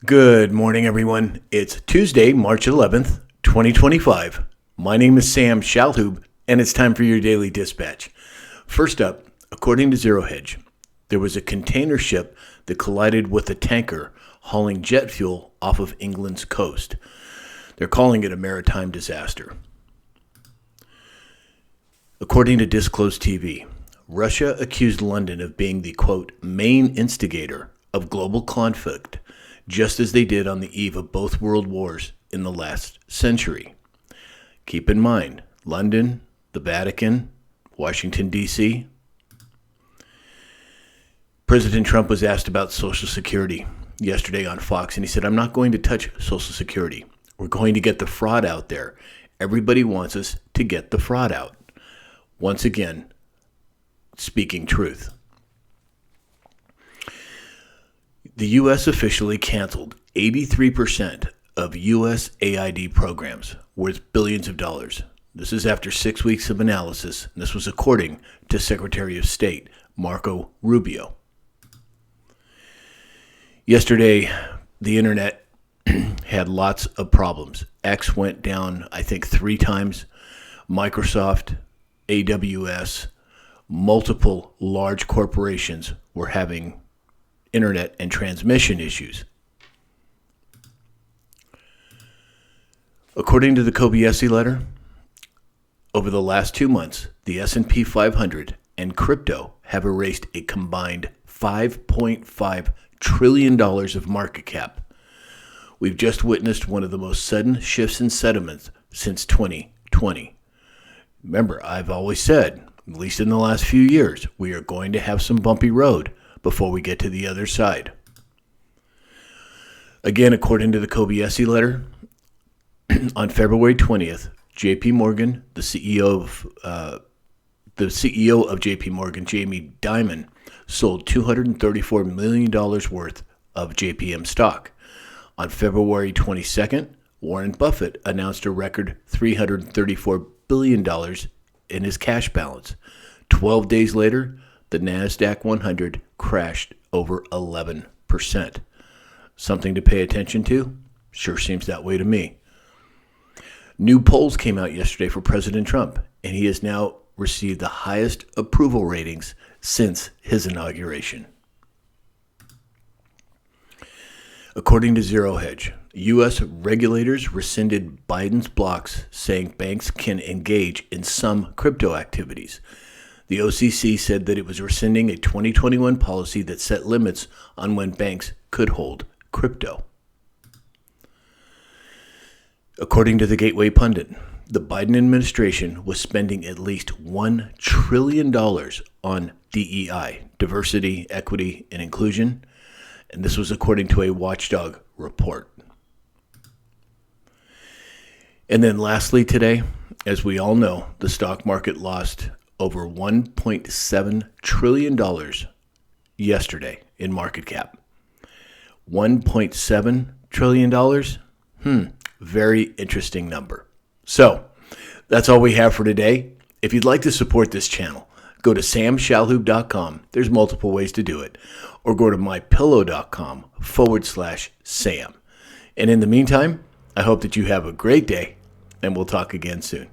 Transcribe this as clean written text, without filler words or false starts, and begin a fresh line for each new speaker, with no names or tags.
Good morning, everyone. It's Tuesday, March 11th, 2025. My name is Sam Shalhoub, and it's time for your daily dispatch. First up, according to Zero Hedge, there was a container ship that collided with a tanker hauling jet fuel off of England's coast. They're calling it a maritime disaster. According to Disclosed TV, Russia accused London of being the, quote, main instigator of global conflict, just as they did on the eve of both world wars in the last century. Keep in mind, London, the Vatican, Washington, D.C. President Trump was asked about Social Security yesterday on Fox, and he said, I'm not going to touch Social Security. We're going to get the fraud out there. Everybody wants us to get the fraud out. Once again, speaking truth. The U.S. officially canceled 83% of U.S. AID programs worth billions of dollars. This is after 6 weeks of analysis, and this was according to Secretary of State Marco Rubio. Yesterday, the internet had lots of problems. X went down, I think, 3 times. Microsoft, AWS, multiple large corporations were having internet and transmission issues. According to the Kobayashi letter, over the last 2 months, the S&P 500 and crypto have erased a combined $5.5 trillion of market cap. We've just witnessed one of the most sudden shifts in sentiments since 2020. Remember, I've always said, at least in the last few years, we are going to have some bumpy road before we get to the other side. Again, according to the Kobayashi letter, on February 20th, JP Morgan, the CEO of JP Morgan, Jamie Dimon, sold $234 million worth of JPM stock. On February 22nd, Warren Buffett announced a record $334 billion in his cash balance. 12 days later, the NASDAQ 100 crashed over 11%. Something to pay attention to? Sure seems that way to me. New polls came out yesterday for President Trump, and he has now received the highest approval ratings since his inauguration. According to Zero Hedge, U.S. regulators rescinded Biden's blocks saying banks can engage in some crypto activities. The OCC said that it was rescinding a 2021 policy that set limits on when banks could hold crypto. According to the Gateway Pundit, the Biden administration was spending at least $1 trillion on DEI, diversity, equity, and inclusion, and this was according to a Watchdog report. And then lastly today, as we all know, the stock market lost over $1.7 trillion yesterday in market cap. $1.7 trillion? Very interesting number. So, that's all we have for today. If you'd like to support this channel, go to samshalhoub.com. There's multiple ways to do it. Or go to mypillow.com/Sam. And in the meantime, I hope that you have a great day, and we'll talk again soon.